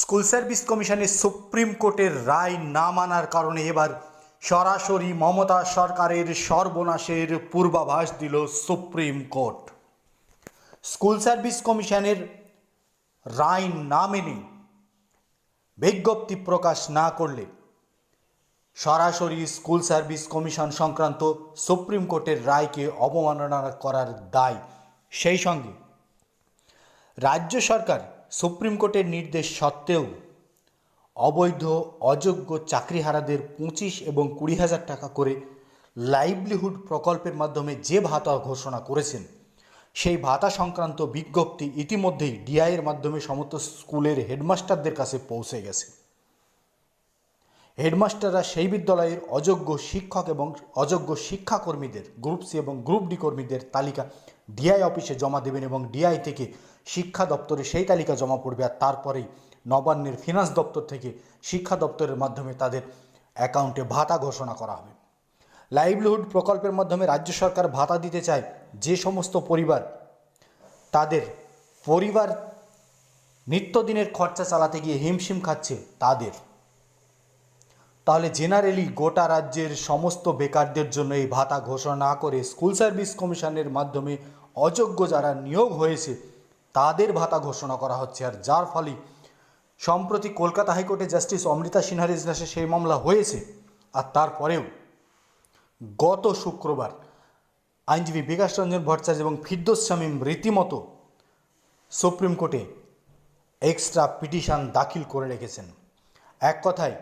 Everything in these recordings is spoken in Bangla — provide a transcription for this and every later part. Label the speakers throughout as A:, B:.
A: স্কুল সার্ভিস কমিশনের সুপ্রিম কোর্টের রায় না মানার কারণে এবার সরাসরি মমতা সরকারের সর্বনাশের পূর্বাভাস দিল সুপ্রিম কোর্ট। স্কুল সার্ভিস কমিশনের রায় না মেনে বিজ্ঞপ্তি প্রকাশ না করলে সরাসরি স্কুল সার্ভিস কমিশন সংক্রান্ত সুপ্রিম কোর্টের রায়কে অবমাননা করার দায়, সেই সঙ্গে রাজ্য সরকার সুপ্রিম কোর্টের নির্দেশ সত্ত্বেও অবৈধ অযোগ্য চাকরিহারাদের 25 এবং 20,000 টাকা করে লাইভলিহুড প্রকল্পের মাধ্যমে যে ভাতা ঘোষণা করেছেন, সেই ভাতা সংক্রান্ত বিজ্ঞপ্তি ইতিমধ্যেই ডিআইয়ের মাধ্যমে সমস্ত স্কুলের হেডমাস্টারদের কাছে পৌঁছে গেছে। হেডমাস্টাররা সেই বিদ্যালয়ের অযোগ্য শিক্ষক এবং অযোগ্য শিক্ষাকর্মীদের গ্রুপ সি এবং গ্রুপ ডি কর্মীদের তালিকা ডিআই অফিসে জমা দেবেন এবং ডিআই থেকে শিক্ষা দপ্তরে সেই তালিকা জমা পড়বে, আর তারপরেই নবান্নের ফিনান্স দপ্তর থেকে শিক্ষা দপ্তরের মাধ্যমে তাদের অ্যাকাউন্টে ভাতা ঘোষণা করা হবে। লাইভলিহুড প্রকল্পের মাধ্যমে রাজ্য সরকার ভাতা দিতে চায় যে সমস্ত পরিবার তাদের পরিবার নিত্যদিনের খরচা চালাতে গিয়ে হিমশিম খাচ্ছে তাদের, তাহলে জেনারেলি গোটা রাজ্যের সমস্ত বেকারদের জন্য এই ভাতা ঘোষণা না করে স্কুল সার্ভিস কমিশনের মাধ্যমে অযোগ্য যারা নিয়োগ হয়েছে তাদের ভাতা ঘোষণা করা হচ্ছে। আর যার ফলে সম্প্রতি কলকাতা হাইকোর্টে জাস্টিস অমৃতা সিনহার এজলাসে সেই মামলা হয়েছে, আর তারপরেও গত শুক্রবার আইনজীবী বিকাশ রঞ্জন ভট্টাচার্য এবং ফিরদৌস শামীম রীতিমতো সুপ্রিম কোর্টে এক্সট্রা পিটিশন দাখিল করে রেখেছেন। এক কথায়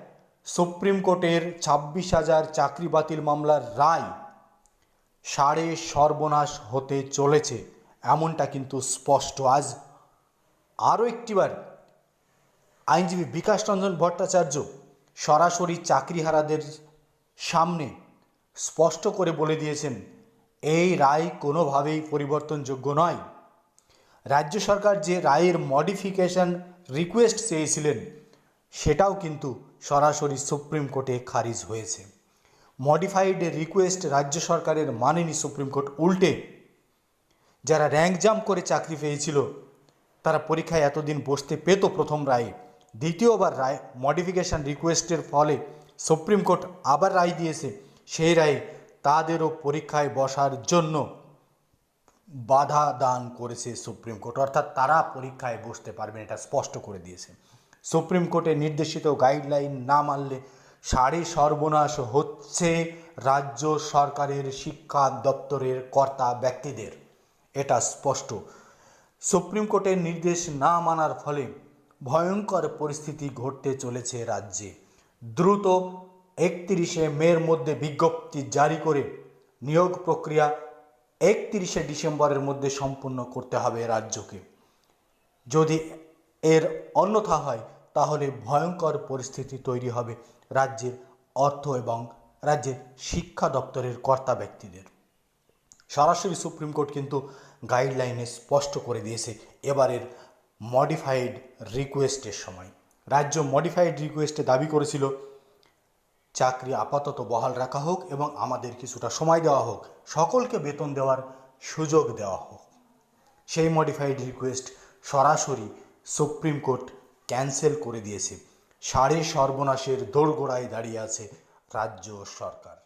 A: সুপ্রিম কোর্টের 26,000 চাকরি বাতিল মামলার রায় সাড়ে সর্বনাশ হতে চলেছে, এমনটা কিন্তু স্পষ্ট। আজ আরও একটিবার আইনজীবী বিকাশ রঞ্জন ভট্টাচার্য সরাসরি চাকরিহারাদের সামনে স্পষ্ট করে বলে দিয়েছেন এই রায় কোনোভাবেই পরিবর্তনযোগ্য নয়। রাজ্য সরকার যে রায়ের মডিফিকেশন রিকোয়েস্ট চেয়েছিলেন সেটাও কিন্তু সরাসরি সুপ্রিম কোর্টে খারিজ হয়েছে। মডিফাইড রিকোয়েস্ট রাজ্য সরকারের মানেনি সুপ্রিম কোর্ট, উল্টে যারা র্যাঙ্ক জাম্প করে চাকরি পেয়েছিল তারা পরীক্ষায় এতদিন বসতে পেত প্রথম রায়ে, দ্বিতীয়বার রায় মডিফিকেশন রিকোয়েস্টের ফলে সুপ্রিম কোর্ট আবার রায় দিয়েছে, সেই রায়ে তাদেরও পরীক্ষায় বসার জন্য বাধা দান করেছে সুপ্রিম কোর্ট, অর্থাৎ তারা পরীক্ষায় বসতে পারবেন, এটা স্পষ্ট করে দিয়েছে। সুপ্রিম কোর্টের নির্দেশিত গাইডলাইন না মানলে সাড়ে সর্বনাশ হচ্ছে রাজ্য সরকারের শিক্ষা দপ্তরের কর্তা ব্যক্তিদের, এটা স্পষ্ট। সুপ্রিম কোর্টের নির্দেশ না মানার ফলে ভয়ঙ্কর পরিস্থিতি ঘটতে চলেছে রাজ্যে। দ্রুত 31শে মের মধ্যে বিজ্ঞপ্তি জারি করে নিয়োগ প্রক্রিয়া 31শে ডিসেম্বরের মধ্যে সম্পূর্ণ করতে হবে রাজ্যকে। যদি এর অন্যথা হয় তাহলে ভয়ঙ্কর পরিস্থিতি তৈরি হবে রাজ্যের অর্থ এবং রাজ্যের শিক্ষা দপ্তরের কর্তা ব্যক্তিদের। সরাসরি সুপ্রিম কোর্ট কিন্তু গাইডলাইনে স্পষ্ট করে দিয়েছে এবারের মডিফাইড রিকোয়েস্টের সময়। রাজ্য মডিফাইড রিকোয়েস্টে দাবি করেছিল চাকরি আপাতত বহাল রাখা হোক এবং আমাদের কিছুটা সময় দেওয়া হোক, সকলকে বেতন দেওয়ার সুযোগ দেওয়া হোক। সেই মডিফাইড রিকোয়েস্ট সরাসরি সুপ্রিম কোর্ট ক্যান্সেল করে দিয়েছে। সাড়ে সর্বনাশের দোরগোড়ায় দাঁড়িয়ে আছে রাজ্য সরকার।